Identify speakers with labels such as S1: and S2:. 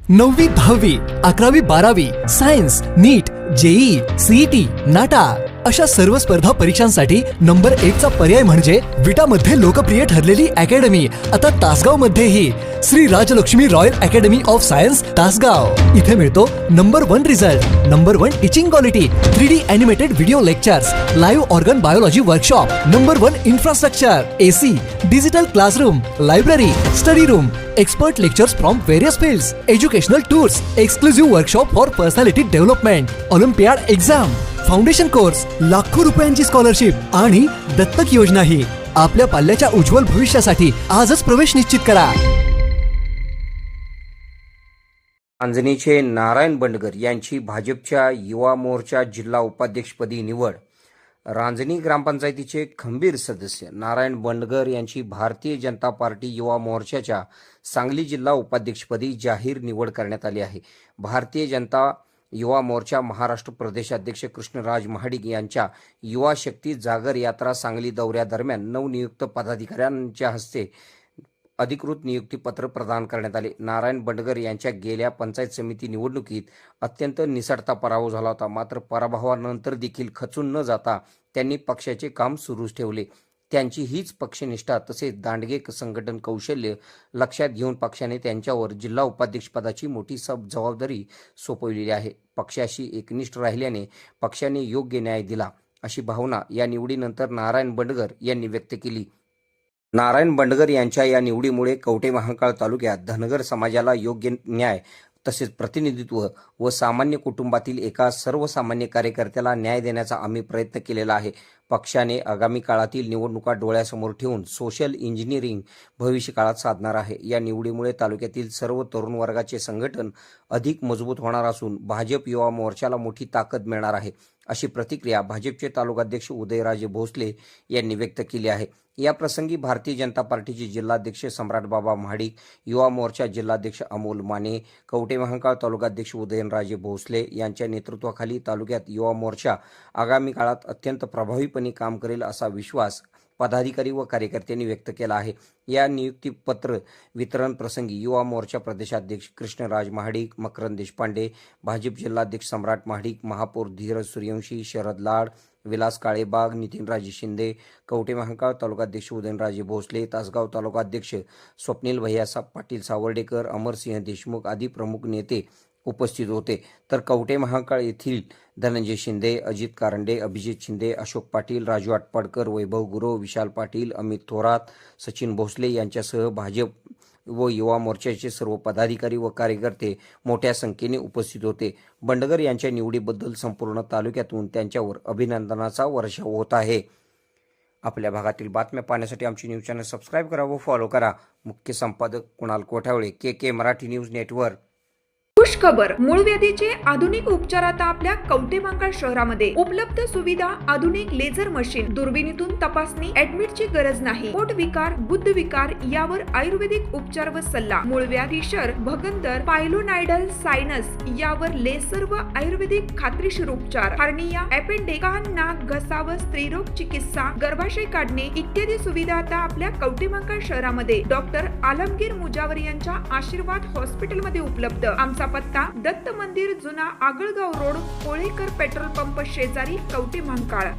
S1: 9वी 10वी 11वी 12वी सायन्स नीट JEE CET नाटा अशा सर्व स्पर्धा परीक्षांसाठी नंबर 1 चा पर्याय म्हणजे विटा मध्ये लोकप्रिय ठरलेली अकॅडमी आता तासगाव मध्येही Shri Rajlakshmi royal academy of science Tasgaon. इथे मिळतो number 1 result, number 1 teaching quality, 3D animated video lectures, live organ biology workshop, number 1 infrastructure, AC, digital classroom, library, study room, expert lectures from various fields, educational tours, exclusive workshop for personality development, olympiad exam, foundation course, लाखो रुपयांची scholarship आणि दत्तक योजनाही। आपल्या पाल्याच्या उज्ज्वल भविष्यासाठी आजच प्रवेश निश्चित करा।
S2: रांजणीचे नारायण बंडगर यांची भाजपच्या युवा मोर्चा जिल्हा उपाध्यक्षपदी निवड। रांजणी ग्रामपंचायतीचे खंबीर सदस्य नारायण बंडगर यांची भारतीय जनता पार्टी युवा मोर्चाच्या सांगली जिल्हा उपाध्यक्षपदी जाहीर निवड करण्यात आली आहे। भारतीय जनता युवा मोर्चा महाराष्ट्र प्रदेशाध्यक्ष कृष्णराज महाडिक यांच्या युवा शक्ती जागर यात्रा सांगली दौऱ्यादरम्यान नवनियुक्त पदाधिकाऱ्यांच्या हस्ते अधिकृत नियुक्तीपत्र प्रदान करण्यात आले। नारायण बंडगर यांच्या गेल्या पंचायत समिती निवडणुकीत अत्यंत निसटता पराभव झाला होता, मात्र पराभवानंतर देखील खचून न जाता त्यांनी पक्षाचे काम सुरूच ठेवले। त्यांची हीच पक्षनिष्ठा तसेच दांडगे संघटन कौशल्य लक्षात घेऊन पक्षाने त्यांच्यावर जिल्हा उपाध्यक्षपदाची मोठी जबाबदारी सोपवलेली आहे। पक्षाशी एकनिष्ठ राहिल्याने पक्षाने योग्य न्याय दिला, अशी भावना या निवडीनंतर नारायण बंडगर यांनी व्यक्त केली। नारायण बंडगर यांच्या या निवडीमुळे कवठे महांकाळ तालुक्यात धनगर समाजाला योग्य न्याय तसेच प्रतिनिधित्व व सामान्य कुटुंबातील एका सर्वसामान्य कार्यकर्त्याला न्याय देण्याचा आम्ही प्रयत्न केलेला आहे। पक्षाने आगामी काळातील निवडणुका डोळ्यासमोर ठेवून सोशल इंजिनिअरिंग भविष्य काळात साधणार आहे। या निवडीमुळे तालुक्यातील सर्व तरुण वर्गाचे संघटन अधिक मजबूत होणार असून भाजप युवा मोर्चाला मोठी ताकद मिळणार आहे, अशी प्रतिक्रिया भाजपचे तालुकाध्यक्ष उदयराजे भोसले यांनी व्यक्त केली आहे। या प्रसंगी भारतीय जनता पार्टीचे जिल्हाध्यक्ष सम्राटबाबा महाडिक, युवा मोर्चा जिल्हाध्यक्ष अमोल माने, कवठे महांकाळ तालुकाध्यक्ष उदयनराजे भोसले यांच्या नेतृत्वाखाली तालुक्यात युवा मोर्चा आगामी काळात अत्यंत प्रभावीपणे काम करेल असा विश्वास पदाधिकारी व कार्यकर्त्यांनी व्यक्त केला आहे। या नियुक्तीपत्र वितरण प्रसंगी युवा मोर्चा प्रदेशाध्यक्ष कृष्णराज महाडिक, मकरंद देशपांडे, भाजप जिल्हाध्यक्ष सम्राट महाडिक, महापौर धीरज सूर्यवंशी, शरद लाड, विलास काळेबाग, नितीनराजे शिंदे, कवठे महांकाळ तालुकाध्यक्ष उदयनराजे भोसले, तासगाव तालुकाध्यक्ष स्वप्नील भैया पाटील सावर्डेकर, अमरसिंह देशमुख आदी प्रमुख नेते उपस्थित होते। तर कवठे महांकाळ येथील धनंजय शिंदे, अजित कारंडे, अभिजित शिंदे, अशोक पाटील, राजू आटपाडकर, वैभव गुरव, विशाल पाटील, अमित थोरात, सचिन भोसले यांच्यासह भाजप व युवा मोर्चाचे सर्व पदाधिकारी व कार्यकर्ते मोठ्या संख्येने उपस्थित होते। बंडगर यांच्या निवडीबद्दल संपूर्ण तालुक्यातून त्यांच्यावर अभिनंदनाचा वर्षाव होत आहे। आपल्या भागातील बातम्या पाहण्यासाठी आमची न्यूज चॅनल सबस्क्राईब करा व फॉलो करा। मुख्य संपादक कुणाल कोठावळे, के मराठी न्यूज नेटवर्क।
S3: खुश खबर, मूळ व्याधीचे आधुनिक उपचार आता आपल्या कवठे महांकाळ शहरामध्ये उपलब्ध सुविधा, आधुनिक लेझर मशीन, दुर्बिणीतून तपासणी, ऍडमिटची गरज नाही। पोट विकार, बुद्ध विकार यावर आयुर्वेदिक उपचार व सल्ला, मूळ व्याधी, शर, भगंदर, पायलोनायडल, सायनस यावर लेसर व आयुर्वेदिक खात्रीशीर उपचार, हार्निया, अपेंडिक्स, कान, नाक, घसा व स्त्रीरोग चिकित्सा, गर्भाशय काढणे इत्यादी सुविधा आता आपल्या कवठे महांकाळ शहरामध्ये डॉक्टर आलमगीर मुजावर यांच्या आशीर्वाद हॉस्पिटलमध्ये उपलब्ध। आमचा पत्ता दत्त मंदिर, जुना Agalgaon road, Kolekar petrol pump शेजारी, कवठे महांकाळ।